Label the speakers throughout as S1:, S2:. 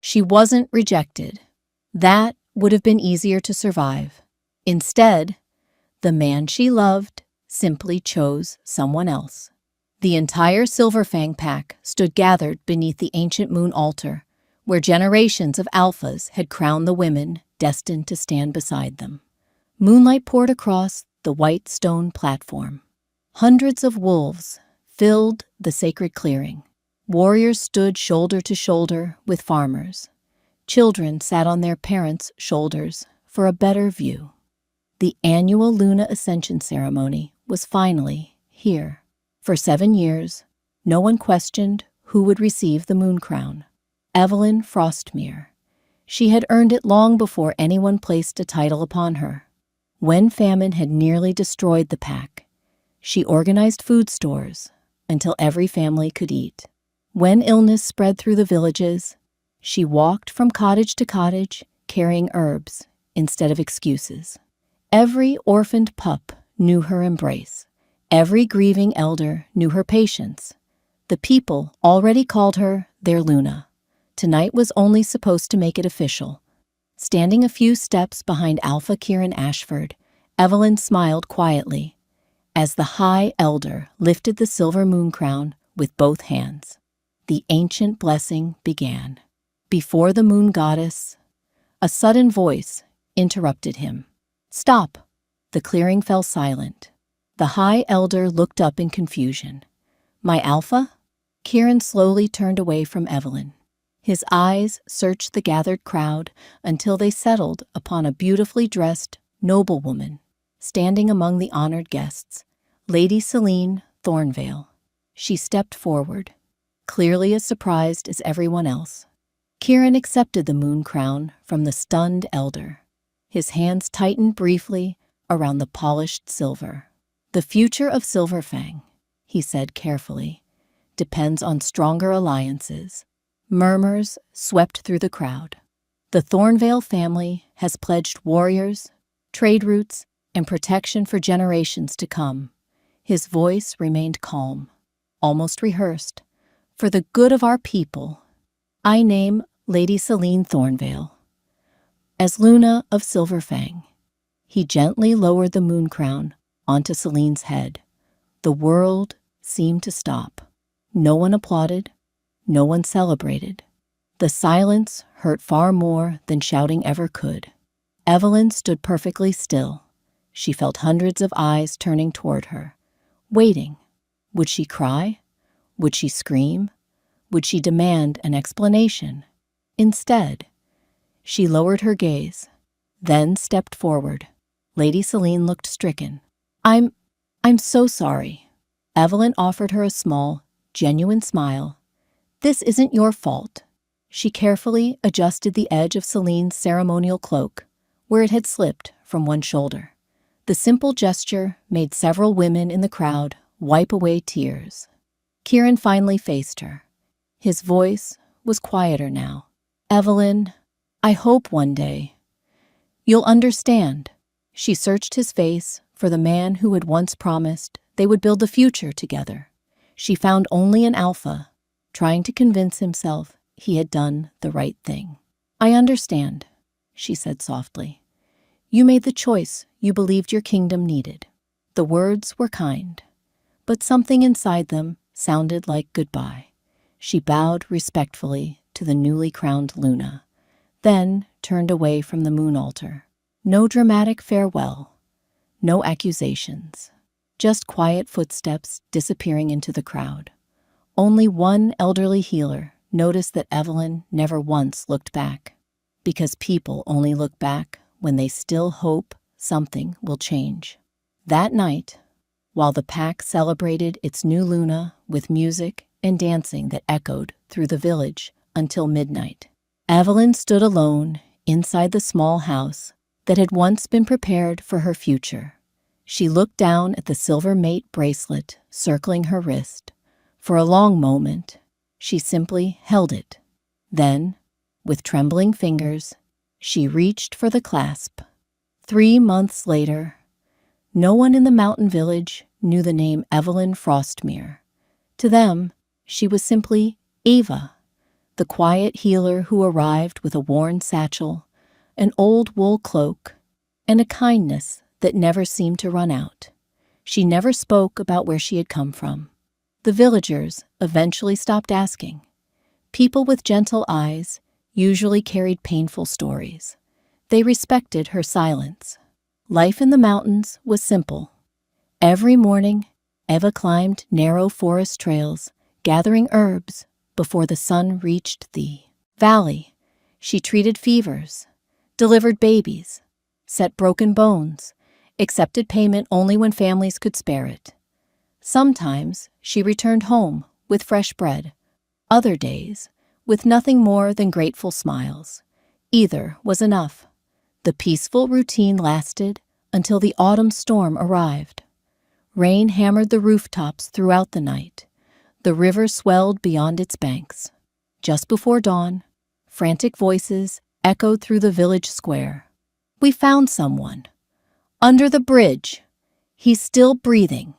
S1: She wasn't rejected. That would have been easier to survive. Instead, the man she loved simply chose someone else. The entire Silverfang pack stood gathered beneath the ancient moon altar, where generations of alphas had crowned the women destined to stand beside them. Moonlight poured across the white stone platform. Hundreds of wolves filled the sacred clearing. Warriors stood shoulder to shoulder with farmers. Children sat on their parents' shoulders for a better view. The annual Luna Ascension ceremony was finally here. For 7 years, no one questioned who would receive the moon crown. Evelyn Frostmere. She had earned it long before anyone placed a title upon her. When famine had nearly destroyed the pack, she organized food stores until every family could eat. When illness spread through the villages, she walked from cottage to cottage carrying herbs instead of excuses. Every orphaned pup knew her embrace. Every grieving elder knew her patience. The people already called her their Luna. Tonight was only supposed to make it official. Standing a few steps behind Alpha Kieran Ashford, Evelyn smiled quietly as the High Elder lifted the silver moon crown with both hands. The ancient blessing began. Before the moon goddess, a sudden voice interrupted him. "Stop!" The clearing fell silent. The High Elder looked up in confusion. "My Alpha?" Kieran slowly turned away from Evelyn. His eyes searched the gathered crowd until they settled upon a beautifully dressed noblewoman standing among the honored guests, Lady Celine Thornvale. She stepped forward, clearly as surprised as everyone else. Kieran accepted the moon crown from the stunned elder. His hands tightened briefly around the polished silver. "The future of Silverfang," he said carefully, "depends on stronger alliances." Murmurs swept through the crowd. The Thornvale family has pledged warriors, trade routes, and protection for generations to come. His voice remained calm, almost rehearsed. "For the good of our people, I name Lady Celine Thornvale as Luna of Silverfang." He gently lowered the moon crown onto Celine's head. The world seemed to stop. No one applauded. No one celebrated. The silence hurt far more than shouting ever could. Evelyn stood perfectly still. She felt hundreds of eyes turning toward her, waiting. Would she cry? Would she scream? Would she demand an explanation? Instead, she lowered her gaze, then stepped forward. Lady Celine looked stricken. I'm so sorry." Evelyn offered her a small, genuine smile. "This isn't your fault." She carefully adjusted the edge of Celine's ceremonial cloak, where it had slipped from one shoulder. The simple gesture made several women in the crowd wipe away tears. Kieran finally faced her. His voice was quieter now. "Evelyn, I hope one day you'll understand." She searched his face for the man who had once promised they would build the future together. She found only an alpha, trying to convince himself he had done the right thing. "I understand," she said softly. "You made the choice you believed your kingdom needed." The words were kind, but something inside them sounded like goodbye. She bowed respectfully to the newly crowned Luna, then turned away from the moon altar. No dramatic farewell, no accusations, just quiet footsteps disappearing into the crowd. Only one elderly healer noticed that Evelyn never once looked back, because people only look back when they still hope something will change. That night, while the pack celebrated its new Luna with music and dancing that echoed through the village until midnight, Evelyn stood alone inside the small house that had once been prepared for her future. She looked down at the silver mate bracelet circling her wrist. For a long moment, she simply held it. Then, with trembling fingers, she reached for the clasp. 3 months later, no one in the mountain village knew the name Evelyn Frostmere. To them, she was simply Ava, the quiet healer who arrived with a worn satchel, an old wool cloak, and a kindness that never seemed to run out. She never spoke about where she had come from. The villagers eventually stopped asking. People with gentle eyes usually carried painful stories. They respected her silence. Life in the mountains was simple. Every morning, Eva climbed narrow forest trails, gathering herbs before the sun reached the valley. She treated fevers, delivered babies, set broken bones, accepted payment only when families could spare it. Sometimes she returned home with fresh bread, other days with nothing more than grateful smiles. Either was enough. The peaceful routine lasted until the autumn storm arrived. Rain hammered the rooftops throughout the night. The river swelled beyond its banks. Just before dawn, frantic voices echoed through the village square. "We found someone. Under the bridge. He's still breathing."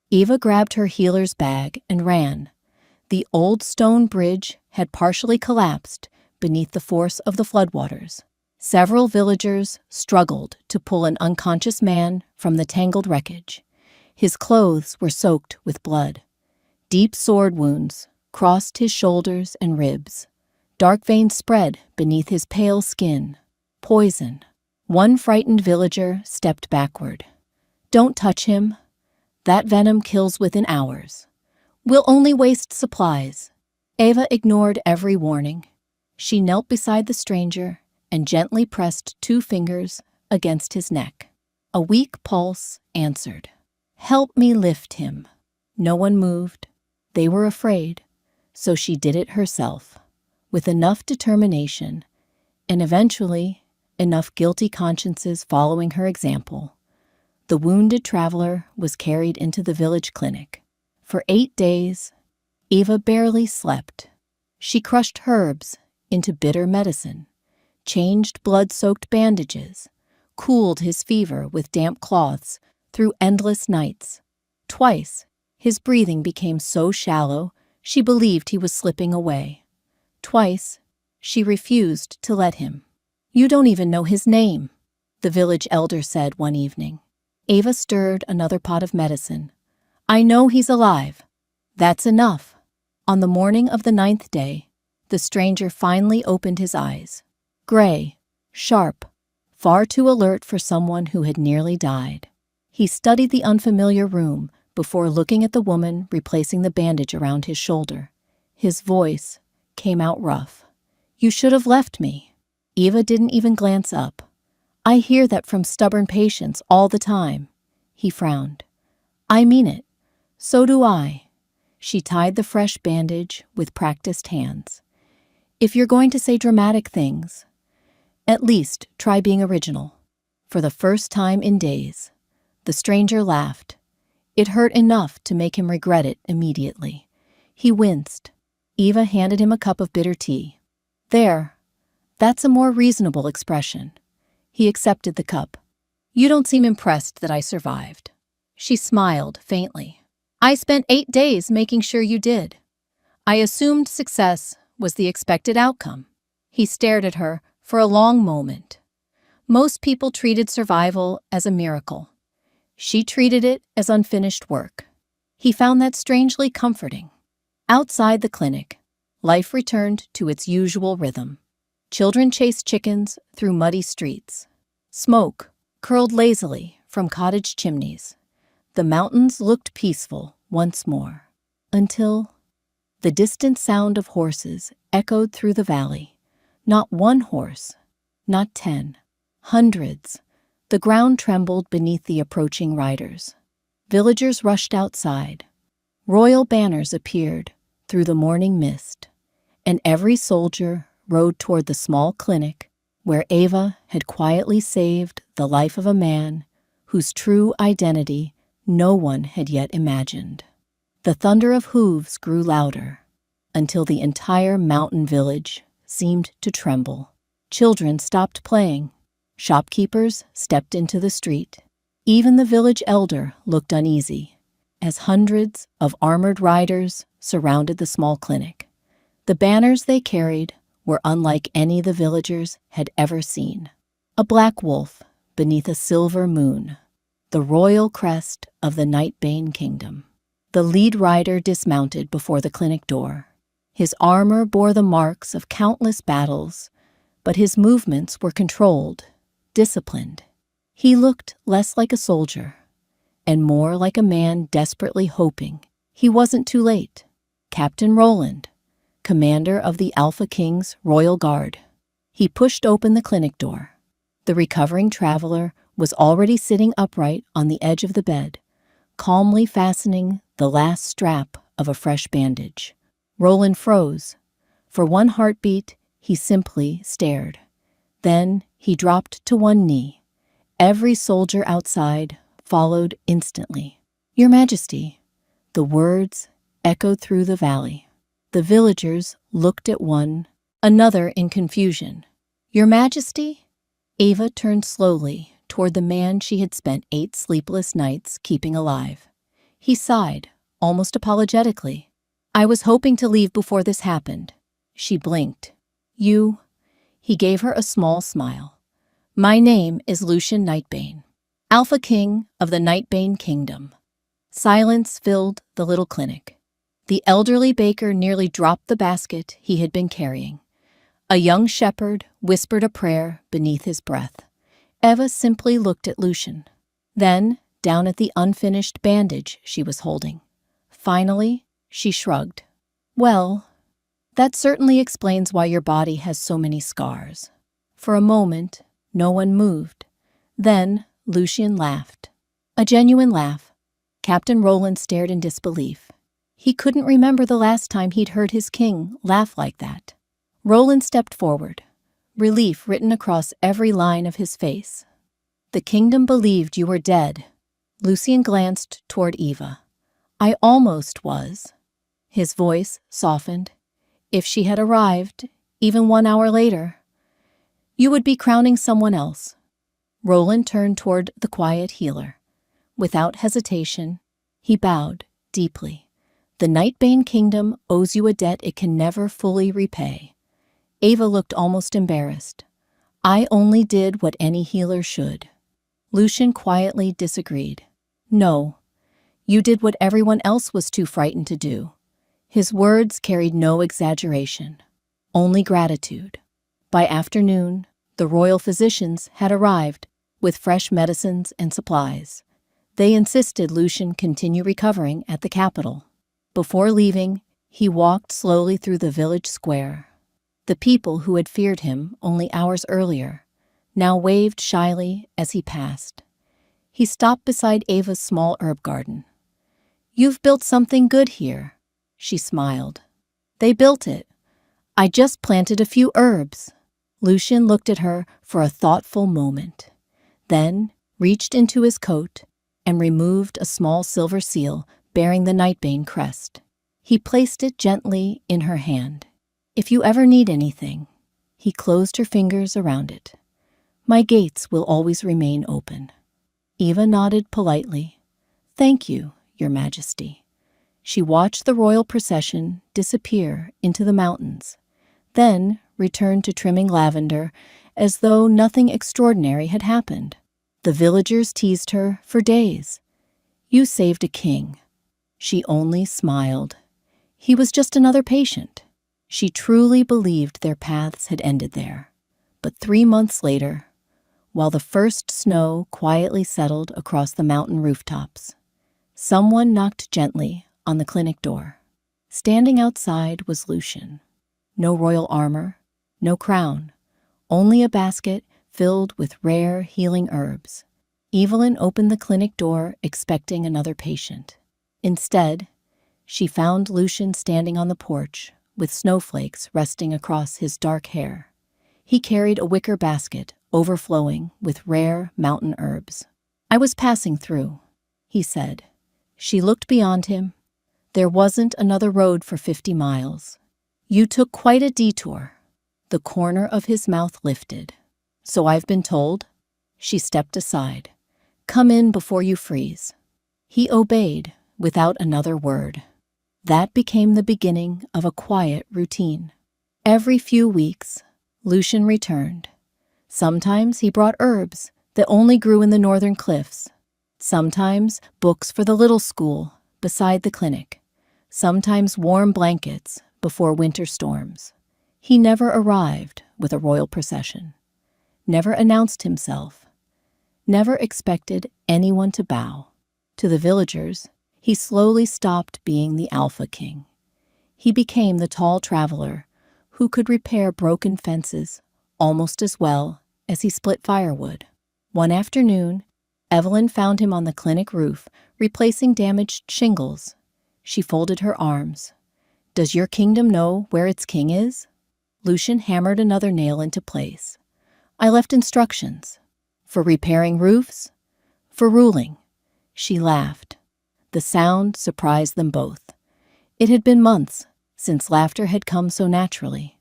S1: Eva grabbed her healer's bag and ran. The old stone bridge had partially collapsed beneath the force of the floodwaters. Several villagers struggled to pull an unconscious man from the tangled wreckage. His clothes were soaked with blood. Deep sword wounds crossed his shoulders and ribs. Dark veins spread beneath his pale skin. Poison. One frightened villager stepped backward. "Don't touch him. That venom kills within hours. We'll only waste supplies." Eva ignored every warning. She knelt beside the stranger and gently pressed 2 fingers against his neck. A weak pulse answered. "Help me lift him." No one moved. They were afraid, so she did it herself, with enough determination, and eventually enough guilty consciences following her example. The wounded traveler was carried into the village clinic. For 8 days, Eva barely slept. She crushed herbs into bitter medicine, changed blood-soaked bandages, cooled his fever with damp cloths through endless nights. Twice, his breathing became so shallow she believed he was slipping away. Twice, she refused to let him. "You don't even know his name," the village elder said one evening. Eva stirred another pot of medicine. "I know he's alive. That's enough." On the morning of the 9th day, the stranger finally opened his eyes. Gray, sharp, far too alert for someone who had nearly died. He studied the unfamiliar room before looking at the woman replacing the bandage around his shoulder. His voice came out rough. "You should have left me." Eva didn't even glance up. "I hear that from stubborn patients all the time." He frowned. "I mean it. So do I." She tied the fresh bandage with practiced hands. "If you're going to say dramatic things, at least try being original." For the first time in days, the stranger laughed. It hurt enough to make him regret it immediately. He winced. Eva handed him a cup of bitter tea. "There, that's a more reasonable expression." He accepted the cup. "You don't seem impressed that I survived." She smiled faintly. "I spent 8 days making sure you did. I assumed success was the expected outcome." He stared at her for a long moment. Most people treated survival as a miracle. She treated it as unfinished work. He found that strangely comforting. Outside the clinic, life returned to its usual rhythm. Children chased chickens through muddy streets. Smoke curled lazily from cottage chimneys. The mountains looked peaceful once more, until the distant sound of horses echoed through the valley. Not one horse, not 10, hundreds. The ground trembled beneath the approaching riders. Villagers rushed outside. Royal banners appeared through the morning mist, and every soldier rode toward the small clinic where Eva had quietly saved the life of a man whose true identity no one had yet imagined. The thunder of hooves grew louder until the entire mountain village seemed to tremble. Children stopped playing. Shopkeepers stepped into the street. Even the village elder looked uneasy as hundreds of armored riders surrounded the small clinic. The banners they carried were unlike any the villagers had ever seen. A black wolf beneath a silver moon, the royal crest of the Nightbane kingdom. The lead rider dismounted before the clinic door. His armor bore the marks of countless battles, but his movements were controlled, disciplined. He looked less like a soldier and more like a man desperately hoping he wasn't too late. Captain Roland, commander of the Alpha King's Royal Guard. He pushed open the clinic door. The recovering traveler was already sitting upright on the edge of the bed, calmly fastening the last strap of a fresh bandage. Roland froze. For one heartbeat, he simply stared. Then he dropped to one knee. Every soldier outside followed instantly. "Your Majesty," the words echoed through the valley. The villagers looked at one another in confusion. "Your Majesty?" Ava turned slowly toward the man she had spent 8 sleepless nights keeping alive. He sighed, almost apologetically. "I was hoping to leave before this happened." She blinked. "You?" He gave her a small smile. "My name is Lucian Nightbane, Alpha King of the Nightbane Kingdom." Silence filled the little clinic. The elderly baker nearly dropped the basket he had been carrying. A young shepherd whispered a prayer beneath his breath. Eva simply looked at Lucian, then down at the unfinished bandage she was holding. Finally, she shrugged. "Well, that certainly explains why your body has so many scars." For a moment, no one moved. Then Lucian laughed. A genuine laugh. Captain Roland stared in disbelief. He couldn't remember the last time he'd heard his king laugh like that. Roland stepped forward, relief written across every line of his face. "The kingdom believed you were dead." Lucian glanced toward Eva. "I almost was." His voice softened. "If she had arrived, even 1 hour later, you would be crowning someone else." Roland turned toward the quiet healer. Without hesitation, he bowed deeply. "The Nightbane Kingdom owes you a debt it can never fully repay." Ava looked almost embarrassed. "I only did what any healer should." Lucian quietly disagreed. "No, you did what everyone else was too frightened to do." His words carried no exaggeration, only gratitude. By afternoon, the royal physicians had arrived with fresh medicines and supplies. They insisted Lucian continue recovering at the capital. Before leaving, he walked slowly through the village square. The people who had feared him only hours earlier now waved shyly as he passed. He stopped beside Ava's small herb garden. "You've built something good here," she smiled. "They built it. I just planted a few herbs." Lucian looked at her for a thoughtful moment, then reached into his coat and removed a small silver seal bearing the Nightbane crest. He placed it gently in her hand. "If you ever need anything," he closed her fingers around it. "My gates will always remain open." Eva nodded politely. "Thank you, Your Majesty." She watched the royal procession disappear into the mountains, then returned to trimming lavender as though nothing extraordinary had happened. The villagers teased her for days. "You saved a king." She only smiled. He was just another patient. She truly believed their paths had ended there. But 3 months later, while the first snow quietly settled across the mountain rooftops, someone knocked gently on the clinic door. Standing outside was Lucian. No royal armor, no crown, only a basket filled with rare healing herbs. Evelyn opened the clinic door expecting another patient. Instead, she found Lucian standing on the porch with snowflakes resting across his dark hair. He carried a wicker basket overflowing with rare mountain herbs. "I was passing through," he said. She looked beyond him. There wasn't another road for 50 miles. "You took quite a detour." The corner of his mouth lifted. "So I've been told." She stepped aside. "Come in before you freeze." He obeyed without another word. That became the beginning of a quiet routine. Every few weeks, Lucian returned. Sometimes he brought herbs that only grew in the northern cliffs. Sometimes books for the little school beside the clinic. Sometimes warm blankets before winter storms. He never arrived with a royal procession, never announced himself, never expected anyone to bow. To the villagers, he slowly stopped being the Alpha King. He became the tall traveler who could repair broken fences almost as well as he split firewood. One afternoon, Evelyn found him on the clinic roof replacing damaged shingles. She folded her arms. "Does your kingdom know where its king is?" Lucian hammered another nail into place. "I left instructions. For repairing roofs? For ruling." She laughed. The sound surprised them both. It had been months since laughter had come so naturally.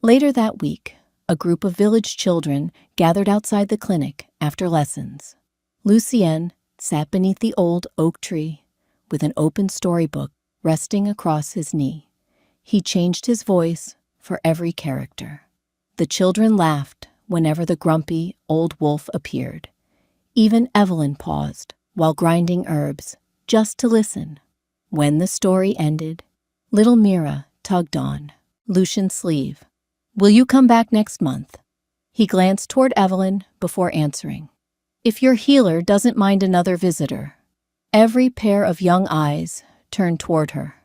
S1: Later that week, a group of village children gathered outside the clinic after lessons. Lucien sat beneath the old oak tree with an open storybook resting across his knee. He changed his voice for every character. The children laughed whenever the grumpy old wolf appeared. Even Evelyn paused while grinding herbs just to listen. When the story ended, little Mira tugged on Lucian's sleeve. "Will you come back next month?" He glanced toward Evelyn before answering. "If your healer doesn't mind another visitor." Every pair of young eyes turned toward her.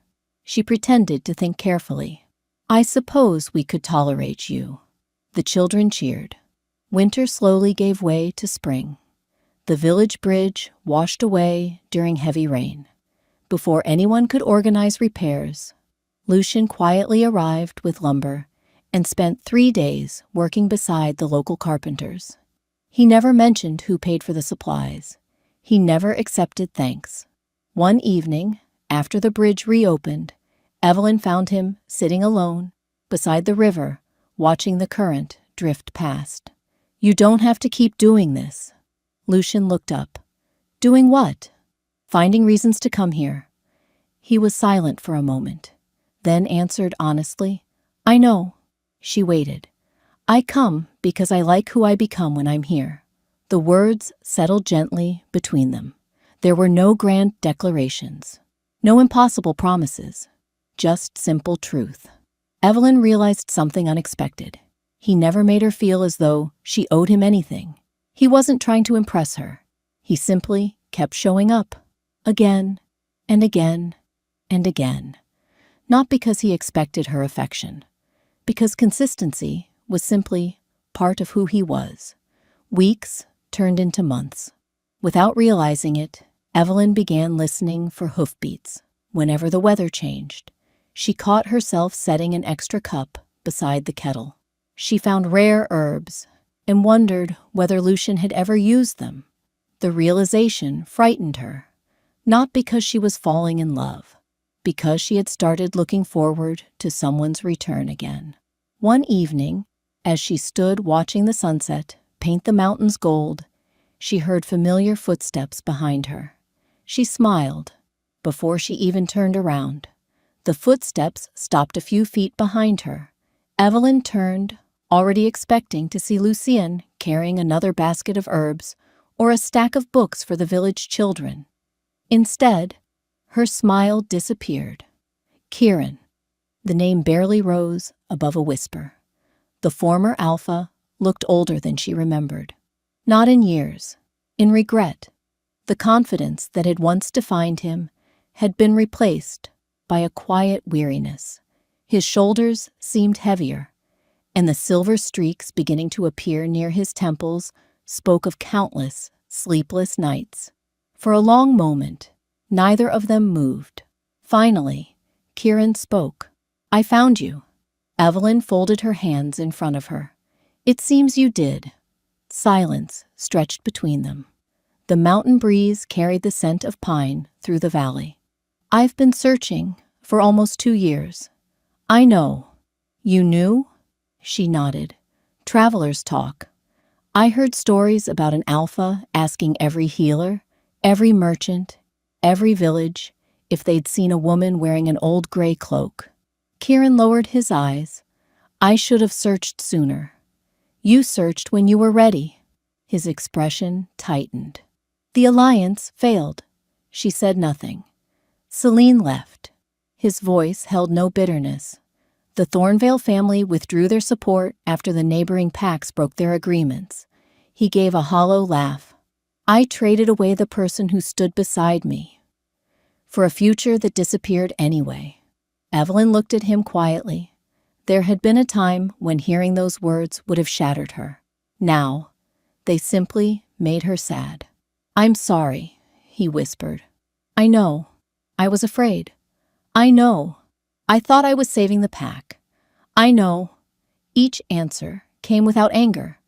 S1: She pretended to think carefully. "I suppose we could tolerate you." The children cheered. Winter slowly gave way to spring. The village bridge washed away during heavy rain. Before anyone could organize repairs, Lucian quietly arrived with lumber and spent 3 days working beside the local carpenters. He never mentioned who paid for the supplies. He never accepted thanks. One evening, after the bridge reopened, Evelyn found him sitting alone beside the river, watching the current drift past. "You don't have to keep doing this." Lucian looked up. "Doing what?" "Finding reasons to come here." He was silent for a moment, then answered honestly, "I know." She waited. "I come because I like who I become when I'm here." The words settled gently between them. There were no grand declarations, no impossible promises, just simple truth. Evelyn realized something unexpected. He never made her feel as though she owed him anything. He wasn't trying to impress her. He simply kept showing up, again and again and again. Not because he expected her affection, because consistency was simply part of who he was. Weeks turned into months. Without realizing it, Evelyn began listening for hoofbeats. Whenever the weather changed, she caught herself setting an extra cup beside the kettle. She found rare herbs and wondered whether Lucian had ever used them. The realization frightened her, not because she was falling in love, because she had started looking forward to someone's return again. One evening, as she stood watching the sunset paint the mountains gold, she heard familiar footsteps behind her. She smiled before she even turned around. The footsteps stopped a few feet behind her. Evelyn turned, already expecting to see Lucien carrying another basket of herbs or a stack of books for the village children. Instead, her smile disappeared. Kieran. The name barely rose above a whisper. The former Alpha looked older than she remembered. Not in years, in regret. The confidence that had once defined him had been replaced by a quiet weariness. His shoulders seemed heavier, and the silver streaks beginning to appear near his temples spoke of countless sleepless nights. For a long moment, neither of them moved. Finally, Kieran spoke. "I found you." Evelyn folded her hands in front of her. "It seems you did." Silence stretched between them. The mountain breeze carried the scent of pine through the valley. "I've been searching for almost 2 years." "I know." "You knew?" She nodded. "Travelers talk. I heard stories about an Alpha asking every healer, every merchant, every village, if they'd seen a woman wearing an old gray cloak. Kieran lowered his eyes. I should have searched sooner. You searched when you were ready. His expression tightened. The alliance failed. She said nothing. Celine left. His voice held no bitterness. The Thornvale family withdrew their support after the neighboring pacts broke their agreements. He gave a hollow laugh. I traded away the person who stood beside me for a future that disappeared anyway. Evelyn looked at him quietly. There had been a time when hearing those words would have shattered her. Now, they simply made her sad. I'm sorry, he whispered. I know. I was afraid. I know. I thought I was saving the pack. I know. Each answer came without anger,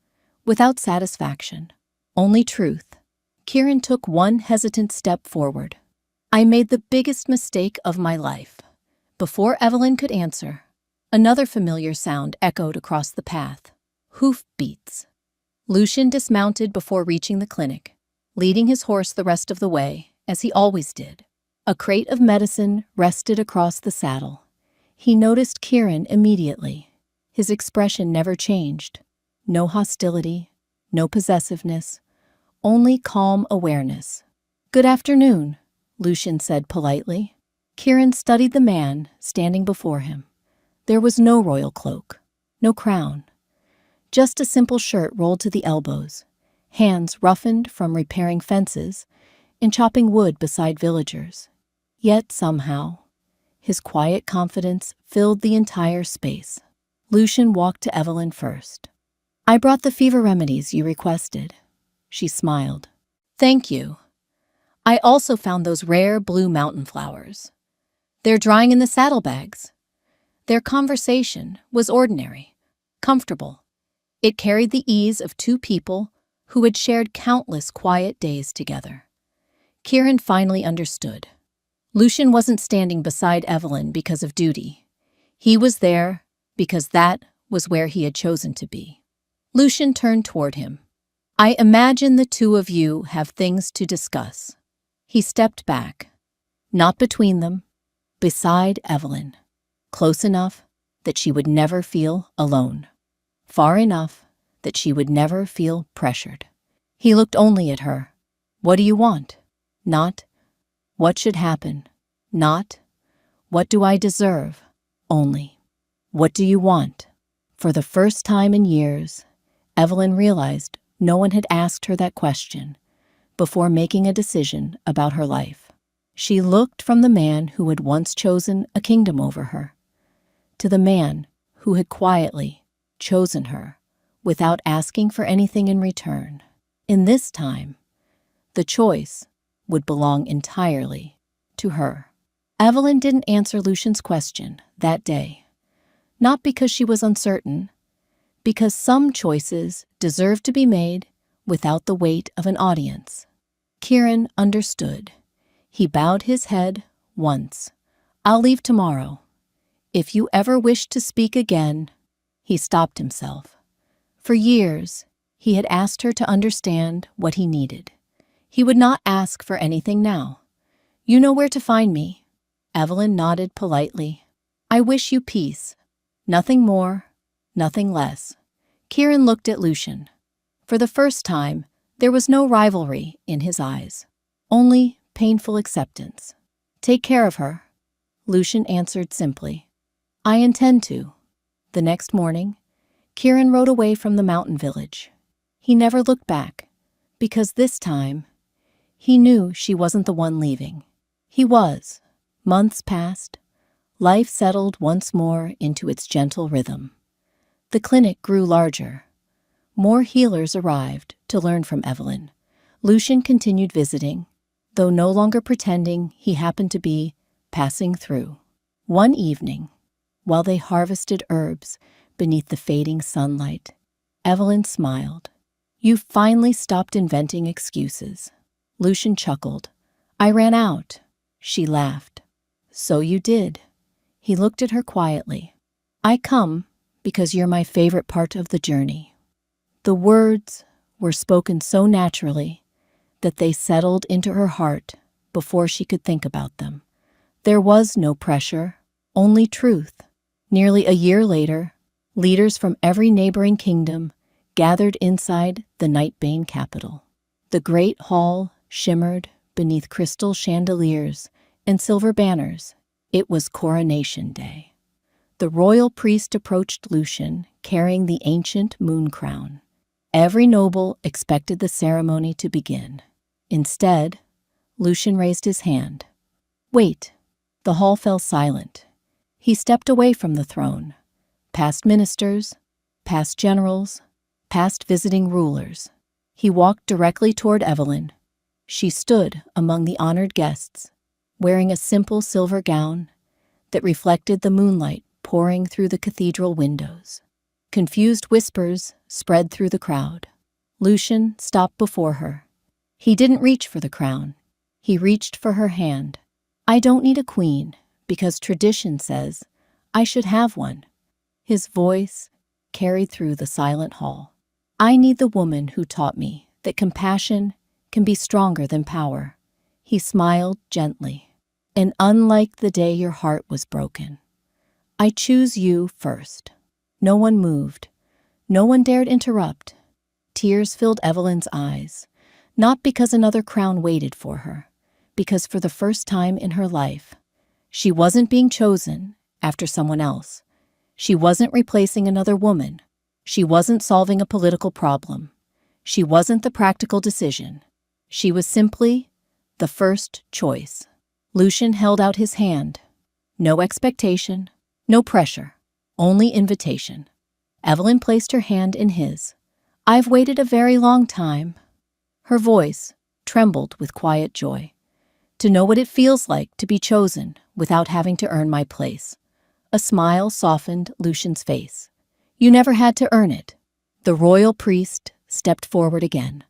S1: without satisfaction, only truth. Kieran took one hesitant step forward. I made the biggest mistake of my life. Before Evelyn could answer, another familiar sound echoed across the path. Hoof beats. Lucian dismounted before reaching the clinic, leading his horse the rest of the way, as he always did. A crate of medicine rested across the saddle. He noticed Kieran immediately. His expression never changed. No hostility, no possessiveness, only calm awareness. Good afternoon, Lucian said politely. Kieran studied the man standing before him. There was no royal cloak, no crown, just a simple shirt rolled to the elbows, hands roughened from repairing fences and chopping wood beside villagers. Yet somehow, his quiet confidence filled the entire space. Lucian walked to Evelyn first. I brought the fever remedies you requested. She smiled. Thank you. I also found those rare blue mountain flowers. They're drying in the saddlebags. Their conversation was ordinary, comfortable. It carried the ease of two people who had shared countless quiet days together. Kieran finally understood. Lucian wasn't standing beside Evelyn because of duty. He was there because that was where he had chosen to be. Lucian turned toward him. I imagine the two of you have things to discuss. He stepped back, not between them, beside Evelyn, close enough that she would never feel alone, far enough that she would never feel pressured. He looked only at her. What do you want? Not, what should happen? Not, what do I deserve? Only, what do you want? For the first time in years, Evelyn realized no one had asked her that question before making a decision about her life. She looked from the man who had once chosen a kingdom over her to the man who had quietly chosen her without asking for anything in return. In this time, the choice would belong entirely to her. Evelyn didn't answer Lucian's question that day, not because she was uncertain, because some choices deserved to be made without the weight of an audience. Kieran understood. He bowed his head once. I'll leave tomorrow. If you ever wish to speak again, he stopped himself. For years, he had asked her to understand what he needed. He would not ask for anything now. You know where to find me. Evelyn nodded politely. I wish you peace. Nothing more, nothing less. Kieran looked at Lucian. For the first time, there was no rivalry in his eyes, only painful acceptance. Take care of her, Lucian answered simply. I intend to. The next morning, Kieran rode away from the mountain village. He never looked back, because this time, he knew she wasn't the one leaving. He was. Months passed. Life settled once more into its gentle rhythm. The clinic grew larger. More healers arrived to learn from Evelyn. Lucian continued visiting, though no longer pretending he happened to be passing through. One evening, while they harvested herbs beneath the fading sunlight, Evelyn smiled. You finally stopped inventing excuses. Lucian chuckled. I ran out. She laughed. So you did. He looked at her quietly. I come because you're my favorite part of the journey. The words were spoken so naturally that they settled into her heart before she could think about them. There was no pressure, only truth. Nearly a year later, leaders from every neighboring kingdom gathered inside the Nightbane capital. The great hall shimmered beneath crystal chandeliers and silver banners. It was coronation day. The royal priest approached Lucian, carrying the ancient moon crown. Every noble expected the ceremony to begin. Instead, Lucian raised his hand. Wait. The hall fell silent. He stepped away from the throne, past ministers, past generals, past visiting rulers. He walked directly toward Evelyn. She stood among the honored guests, wearing a simple silver gown that reflected the moonlight pouring through the cathedral windows. Confused whispers spread through the crowd. Lucian stopped before her. He didn't reach for the crown. He reached for her hand. I don't need a queen, because tradition says I should have one. His voice carried through the silent hall. I need the woman who taught me that compassion can be stronger than power. He smiled gently. And unlike the day your heart was broken, I choose you first. No one moved. No one dared interrupt. Tears filled Evelyn's eyes, not because another crown waited for her, because for the first time in her life, she wasn't being chosen after someone else. She wasn't replacing another woman. She wasn't solving a political problem. She wasn't the practical decision. She was simply the first choice. Lucian held out his hand. No expectation, no pressure, only invitation. Evelyn placed her hand in his. I've waited a very long time. Her voice trembled with quiet joy. To know what it feels like to be chosen without having to earn my place. A smile softened Lucian's face. You never had to earn it. The royal priest stepped forward again.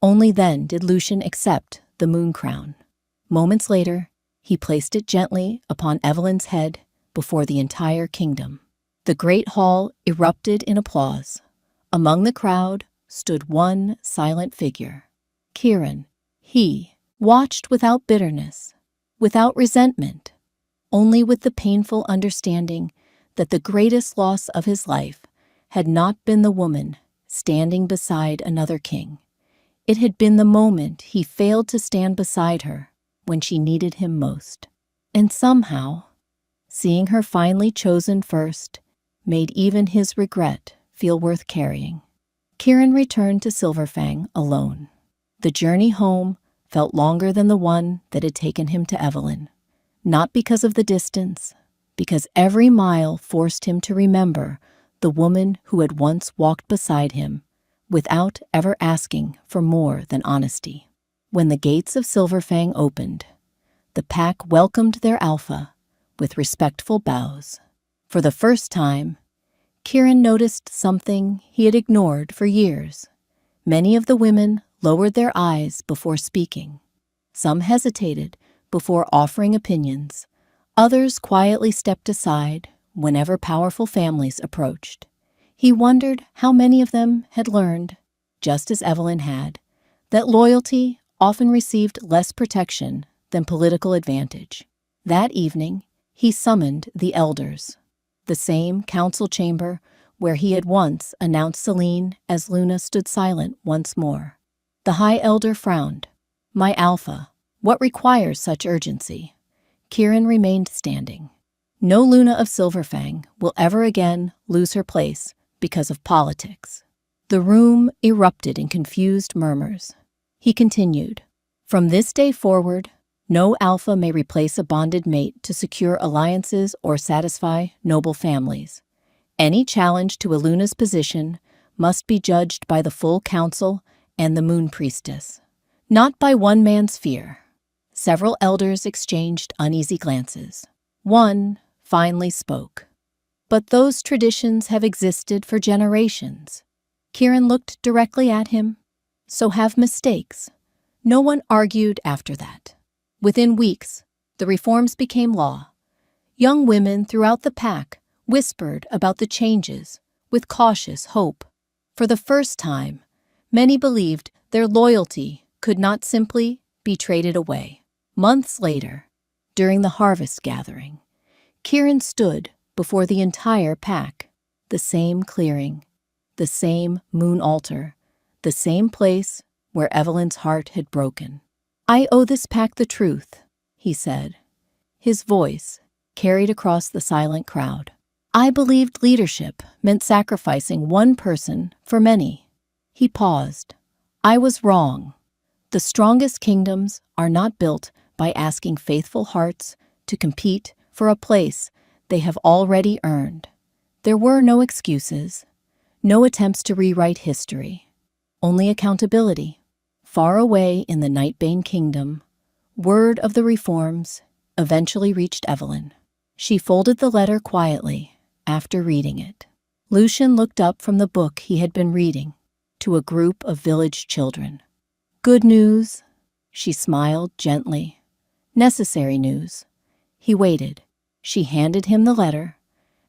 S1: Only then did Lucian accept the moon crown. Moments later, he placed it gently upon Evelyn's head before the entire kingdom. The great hall erupted in applause. Among the crowd stood one silent figure. Kieran. He watched without bitterness, without resentment, only with the painful understanding that the greatest loss of his life had not been the woman standing beside another king. It had been the moment he failed to stand beside her when she needed him most. And somehow, seeing her finally chosen first made even his regret feel worth carrying. Kieran returned to Silverfang alone. The journey home felt longer than the one that had taken him to Evelyn. Not because of the distance, because every mile forced him to remember the woman who had once walked beside him without ever asking for more than honesty. When the gates of Silverfang opened, the pack welcomed their alpha with respectful bows. For the first time, Kieran noticed something he had ignored for years. Many of the women lowered their eyes before speaking. Some hesitated before offering opinions. Others quietly stepped aside whenever powerful families approached. He wondered how many of them had learned, just as Evelyn had, that loyalty often received less protection than political advantage. That evening, he summoned the elders, the same council chamber where he had once announced Celine as Luna stood silent once more. The High Elder frowned. My alpha, what requires such urgency? Kieran remained standing. No Luna of Silverfang will ever again lose her place because of politics. The room erupted in confused murmurs. He continued, From this day forward, no alpha may replace a bonded mate to secure alliances or satisfy noble families. Any challenge to a Luna's position must be judged by the full council and the Moon Priestess, not by one man's fear. Several elders exchanged uneasy glances. One finally spoke. But those traditions have existed for generations. Kieran looked directly at him. So have mistakes. No one argued after that. Within weeks, the reforms became law. Young women throughout the pack whispered about the changes with cautious hope. For the first time, many believed their loyalty could not simply be traded away. Months later, During the harvest gathering, Kieran stood before the entire pack, the same clearing, the same moon altar, the same place where Evelyn's heart had broken. "I owe this pack the truth," he said. His voice carried across the silent crowd. "I believed leadership meant sacrificing one person for many." He paused. "I was wrong. The strongest kingdoms are not built by asking faithful hearts to compete for a place they have already earned." There were no excuses, no attempts to rewrite history, only accountability. Far away in the Nightbane kingdom, word of the reforms eventually reached Evelyn. She folded the letter quietly after reading it. Lucian looked up from the book he had been reading to a group of village children. "Good news," she smiled gently. "Necessary news." He waited. She handed him the letter.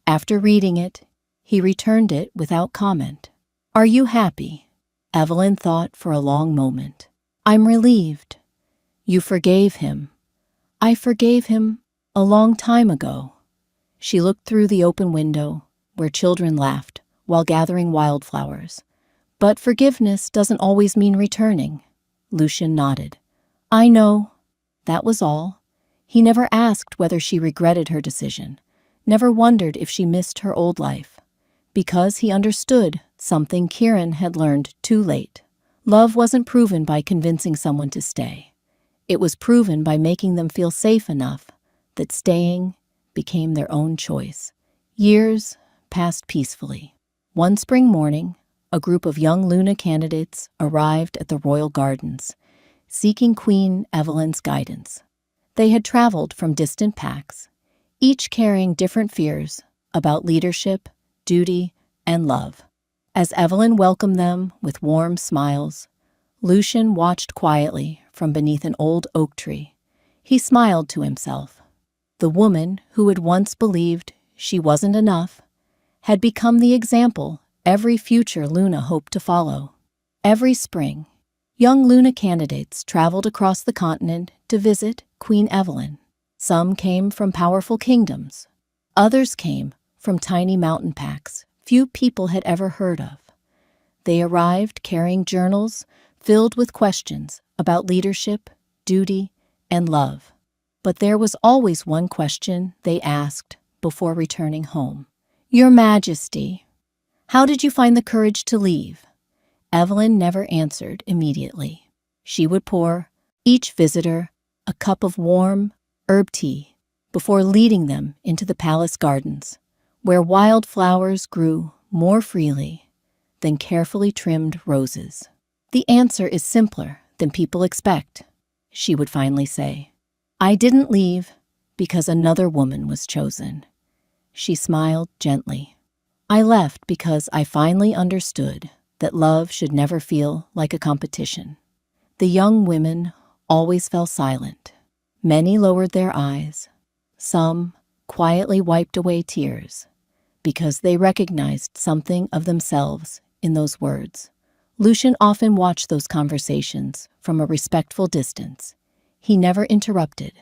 S1: After reading it, he returned it without comment. "Are you happy?" Evelyn thought for a long moment. "I'm relieved." "You forgave him." "I forgave him a long time ago." She looked through the open window, where children laughed while gathering wildflowers. "But forgiveness doesn't always mean returning." Lucian nodded. "I know." That was all. He never asked whether she regretted her decision, never wondered if she missed her old life, because he understood something Kieran had learned too late. Love wasn't proven by convincing someone to stay. It was proven by making them feel safe enough that staying became their own choice. Years passed peacefully. One spring morning, a group of young Luna candidates arrived at the royal gardens, seeking Queen Evelyn's guidance. They had traveled from distant packs, each carrying different fears about leadership, duty, and love. As Evelyn welcomed them with warm smiles, Lucian watched quietly from beneath an old oak tree. He smiled to himself. The woman who had once believed she wasn't enough had become the example every future Luna hoped to follow. Every spring, young Luna candidates traveled across the continent to visit Queen Evelyn. Some came from powerful kingdoms. Others came from tiny mountain packs few people had ever heard of. They arrived carrying journals filled with questions about leadership, duty, and love. But there was always one question they asked before returning home. "Your Majesty, how did you find the courage to leave?" Evelyn never answered immediately. She would pour each visitor a cup of warm herb tea before leading them into the palace gardens, where wild flowers grew more freely than carefully trimmed roses. "The answer is simpler than people expect," she would finally say. "I didn't leave because another woman was chosen." She smiled gently. "I left because I finally understood that love should never feel like a competition." The young women always fell silent. Many lowered their eyes. Some quietly wiped away tears because they recognized something of themselves in those words. Lucian often watched those conversations from a respectful distance. He never interrupted.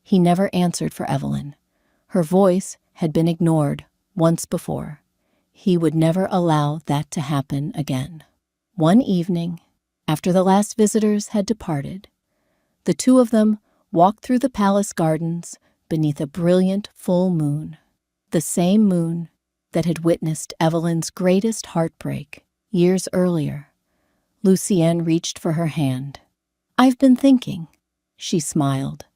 S1: He never answered for Evelyn. Her voice had been ignored once before. He would never allow that to happen again. One evening, after the last visitors had departed, the two of them walked through the palace gardens beneath a brilliant full moon, the same moon that had witnessed Evelyn's greatest heartbreak years earlier. Lucienne reached for her hand. "I've been thinking," she smiled.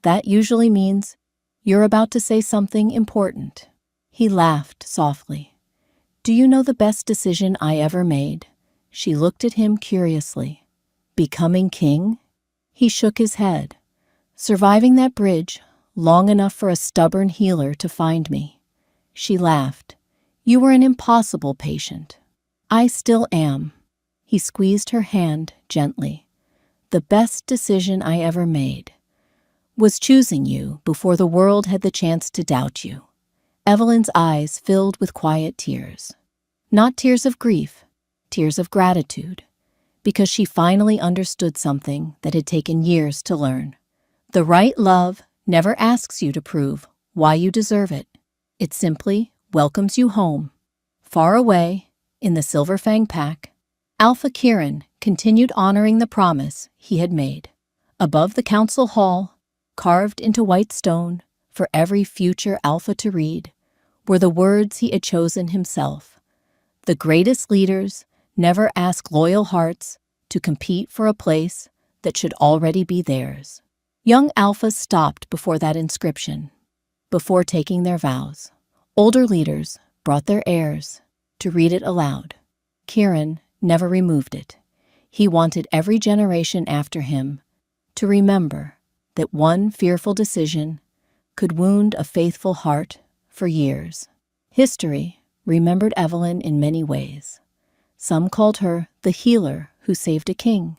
S1: "That usually means you're about to say something important." He laughed softly. "Do you know the best decision I ever made?" She looked at him curiously. "Becoming king?" He shook his head. "Surviving that bridge long enough for a stubborn healer to find me." She laughed. "You were an impossible patient." "I still am." He squeezed her hand gently. "The best decision I ever made was choosing you before the world had the chance to doubt you." Evelyn's eyes filled with quiet tears. Not tears of grief, tears of gratitude, because she finally understood something that had taken years to learn. The right love never asks you to prove why you deserve it. It simply welcomes you home. Far away, in the Silver Fang Pack, Alpha Kirin continued honoring the promise he had made. Above the council hall, carved into white stone for every future Alpha to read, were the words he had chosen himself. The greatest leaders never ask loyal hearts to compete for a place that should already be theirs. Young Alphas stopped before that inscription. Before taking their vows, older leaders brought their heirs to read it aloud. Kirin never removed it. He wanted every generation after him to remember that one fearful decision could wound a faithful heart for years. History remembered Evelyn in many ways. Some called her the healer who saved a king.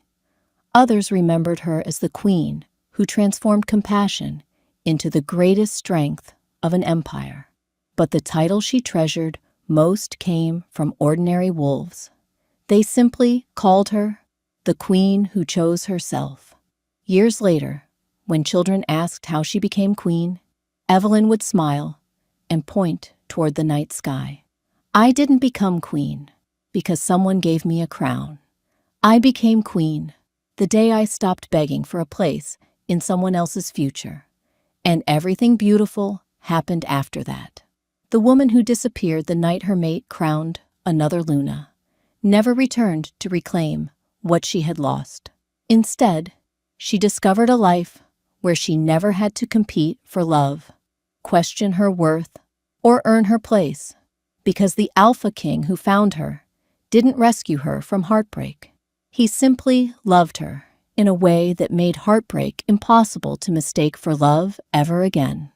S1: Others remembered her as the queen who transformed compassion into the greatest strength of an empire. But the title she treasured most came from ordinary wolves. They simply called her the queen who chose herself. Years later, when children asked how she became queen, Evelyn would smile and point toward the night sky. I didn't become queen because someone gave me a crown. I became queen the day I stopped begging for a place in someone else's future. And everything beautiful happened after that. The woman who disappeared the night her mate crowned another Luna never returned to reclaim what she had lost. Instead, she discovered a life where she never had to compete for love, question her worth, or earn her place, because the Alpha King who found her didn't rescue her from heartbreak. He simply loved her in a way that made heartbreak impossible to mistake for love ever again.